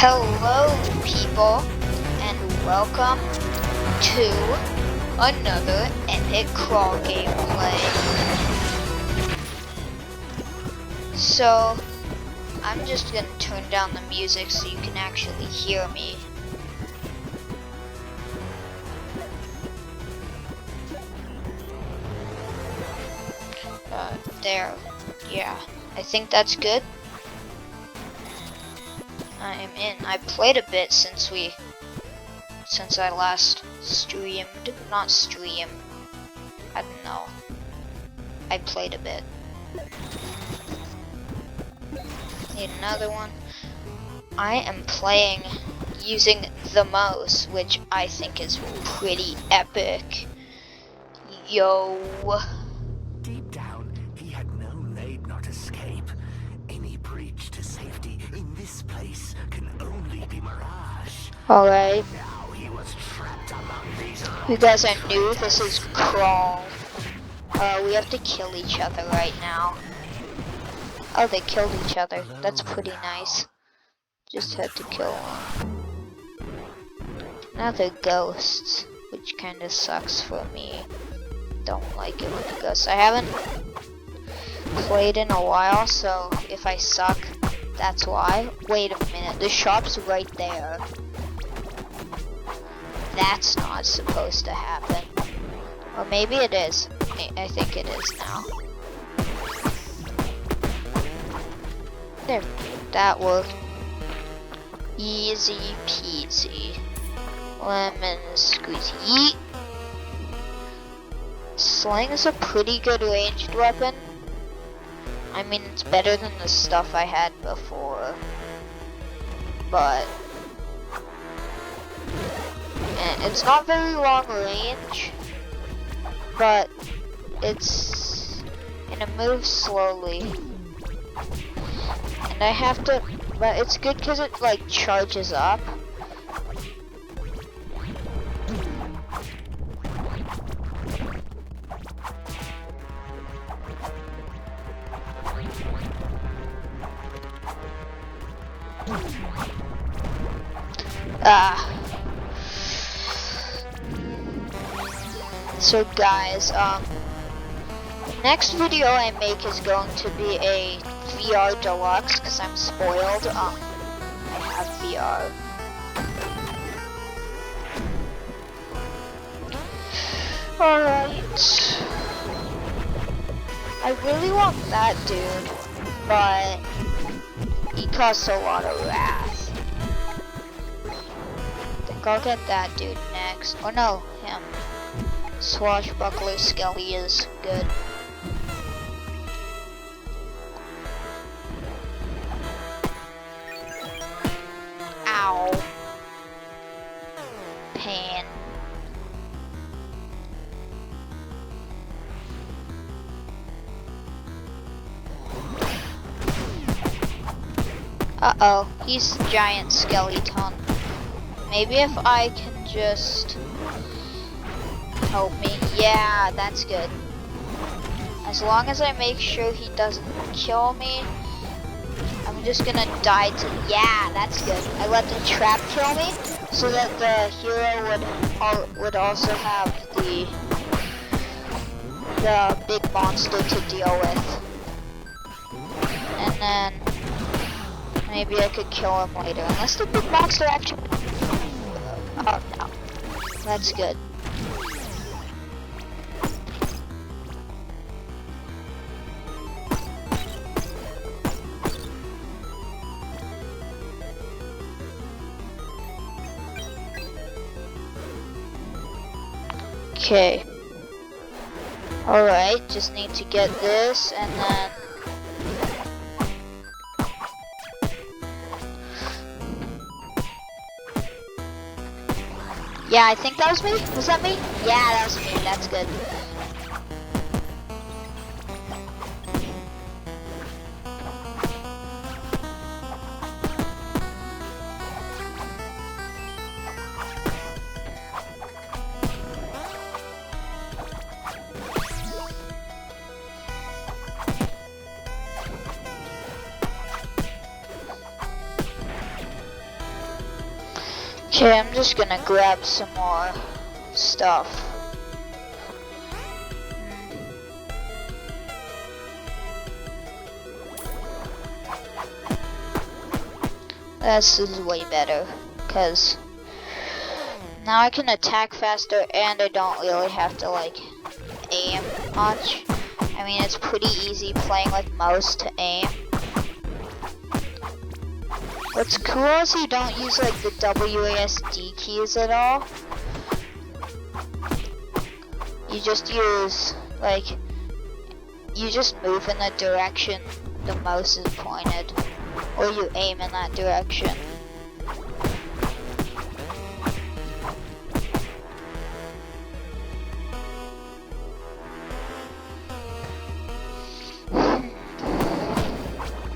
Hello people, and welcome to another epic crawl gameplay. So, I'm just gonna turn down the music so you can actually hear me. There, yeah, I think that's good. I am in. I played a bit since I last streamed. Not streamed. I don't know. I played a bit. Need another one. I am playing using the mouse, which I think is pretty epic. Yo. Deep down, he had known they'd not escape. Any breach to safety in this place can only be mirage. Alright. Now he was trapped among these. You guys are new. This is crawl. We have to kill each other right now. Oh, they killed each other. That's pretty nice. Just had to kill one. Now they're ghosts, which kind of sucks for me. Don't like it with the ghosts. I haven't played in a while, so if I suck, that's why. Wait a minute, the shop's right there. That's not supposed to happen. Or maybe it is. I think it is now. There, that worked. Easy peasy. Lemon squeezy. Yeet. Sling is a pretty good ranged weapon. I mean, it's better than the stuff I had before. But it's not very long range. But it's gonna move slowly. And I have to, but it's good because it like charges up. So guys, next video I make is going to be a VR deluxe because I'm spoiled. I have VR. Alright. I really want that dude, but he costs a lot of wrath. I think I'll get that dude next. Or no, him. Swashbuckler Skelly is good. Ow. Pain. Uh-oh, he's a giant skeleton. Maybe if I can just help me. Yeah, that's good. As long as I make sure he doesn't kill me, I'm just gonna die to. Yeah, that's good. I let the trap kill me, so that the hero would also have the big monster to deal with, and then maybe I could kill him later, unless the big monster actually. Oh no, that's good. Okay. Alright, just need to get this and then yeah, I think that was me. Was that me? Yeah, that was me. That's good. Okay, I'm just gonna grab some more stuff. This is way better, because now I can attack faster and I don't really have to like aim much. I mean, it's pretty easy playing with mouse to aim. What's cool is you don't use like the WASD keys at all. You just use like, you just move in the direction the mouse is pointed, or you aim in that direction.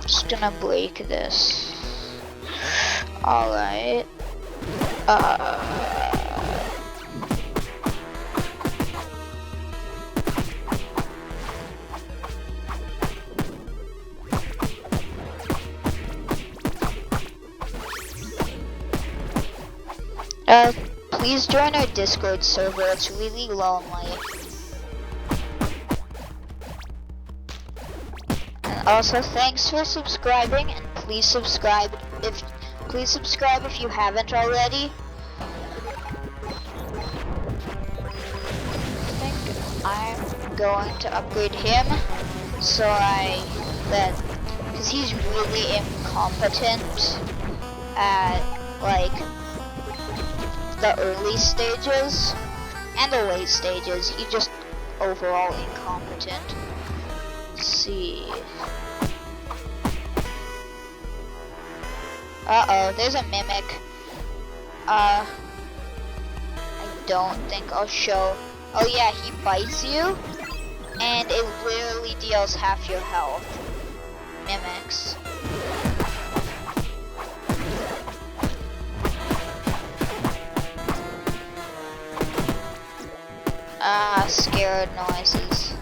Just gonna break this. Alright. Please join our Discord server, it's really lonely. And also thanks for subscribing, and please subscribe if you haven't already. I think I'm going to upgrade him so because he's really incompetent at like the early stages and the late stages. He's just overall incompetent. Let's see. Uh-oh, there's a mimic. I don't think I'll show. Oh yeah, he bites you and it literally deals half your health. Mimics. Scared noises.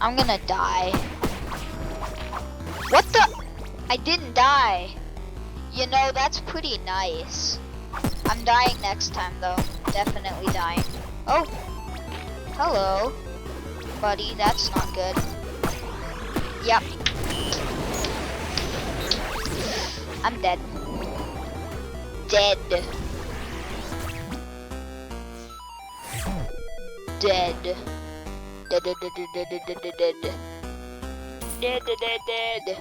I'm gonna die. What the? I didn't die. You know, that's pretty nice. I'm dying next time though. Definitely dying. Oh. Hello. Buddy, that's not good. Yep. I'm dead. Dead. Dead. Dead, dead, dead, dead, dead, dead, dead. Dead, dead, dead, dead.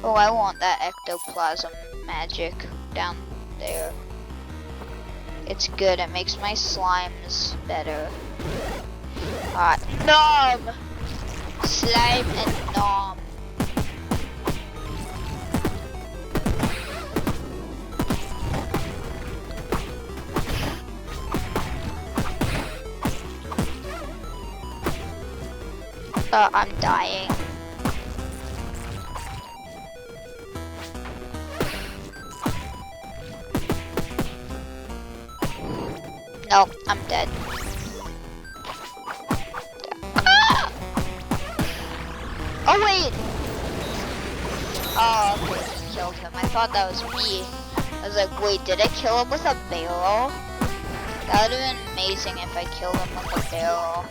Oh, I want that ectoplasm magic down there. It's good, it makes my slimes better. Nom! Slime and nom. I'm dying. Nope, I'm dead. Ah! Oh wait! Oh, okay, he killed him. I thought that was me. I was like, wait, did I kill him with a barrel? That would have been amazing if I killed him with a barrel.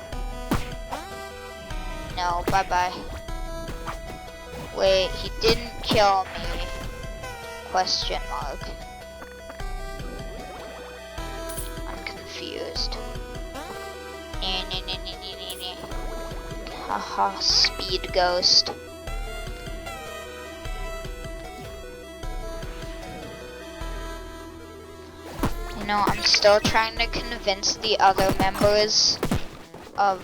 No, bye-bye. Wait, he didn't kill me. Question mark. I'm confused. Haha, speed ghost. You know, I'm still trying to convince the other members of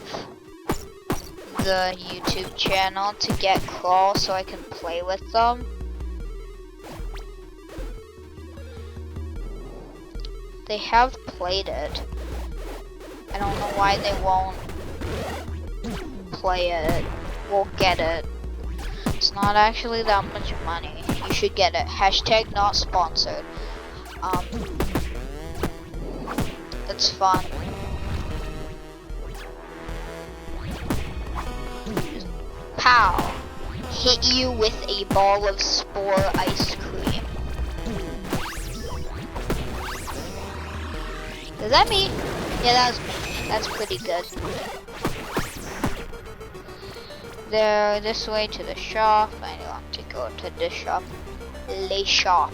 the YouTube channel to get Crawl so I can play with them. They have played it. I don't know why they won't play it. Won't get it. It's not actually that much money. You should get it. Hashtag not sponsored. It's fun. Pow! Hit you with a ball of spore ice cream. Is that me? Yeah, that was me. That's pretty good. There, this way to the shop. I want to go to the shop. Le shop.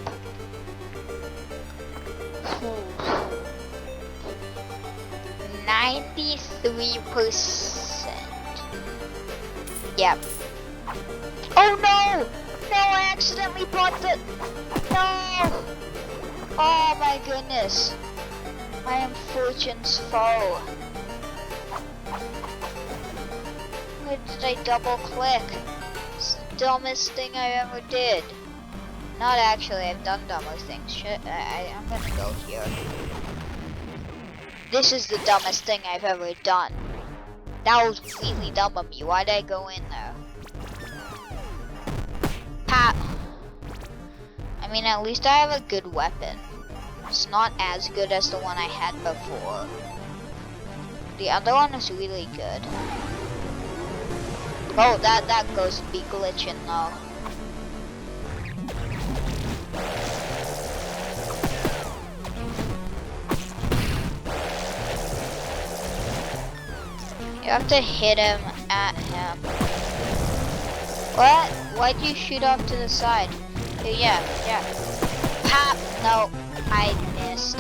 93%. Yep. Oh no! No, I accidentally bought the... No! Oh my goodness. I am fortune's foe. Why did I double click? It's the dumbest thing I ever did. Not actually, I've done dumber things. Shit, I'm gonna go here. This is the dumbest thing I've ever done. That was really dumb of me. Why did I go in there? Pat. I mean, at least I have a good weapon. It's not as good as the one I had before. The other one is really good. Oh, that goes to be glitching though. You have to hit him at him. What? Why'd you shoot off to the side? Yeah. Pop! No, I missed.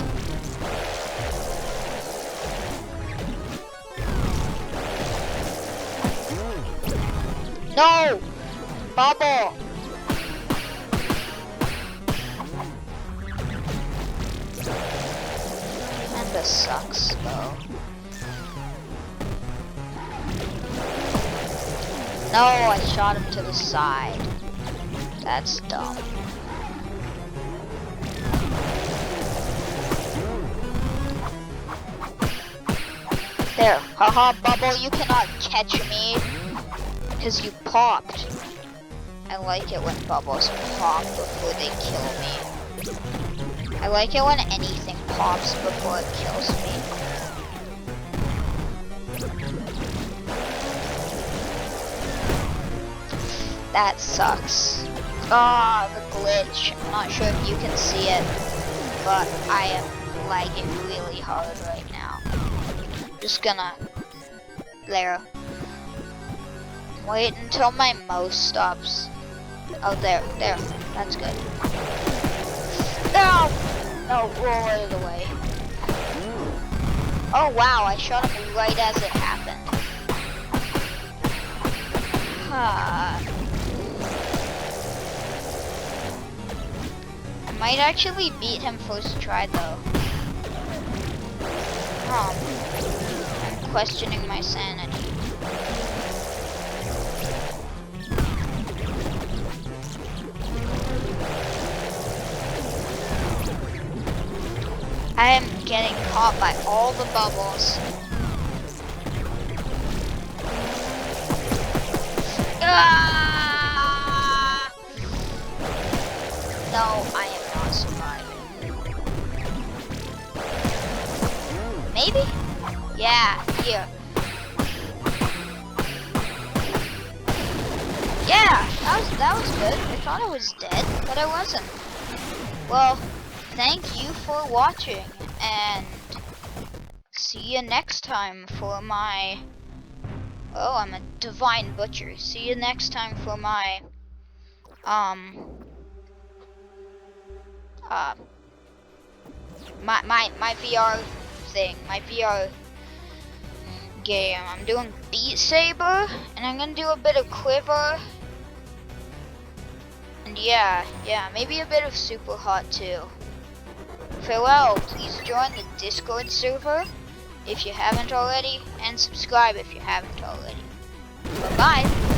No! Bubble! And this sucks though. No, I shot him to the side. That's dumb. There, haha, Bubble, you cannot catch me. Because you popped. I like it when bubbles pop before they kill me. I like it when anything pops before it kills me. That sucks. Ah, the glitch. I'm not sure if you can see it, but I am lagging really hard right now. Just gonna... There. Wait until my mouse stops. Oh, there. That's good. No! No, roll out of the way. Oh, wow, I shot him right as it happened. I might actually beat him first try, though. I'm questioning my sanity. I am getting caught by all the bubbles. Ah! No, I am not surviving. Maybe? Yeah, here. Yeah, that was good. I thought I was dead, but I wasn't. Well, thank you for watching, and see you next time for my... Oh, I'm a divine butcher. See you next time for my... my VR thing, my VR game. I'm doing Beat Saber, and I'm gonna do a bit of Quiver. And yeah, maybe a bit of Super Hot too. Farewell, please join the Discord server if you haven't already, and subscribe if you haven't already. Bye-bye.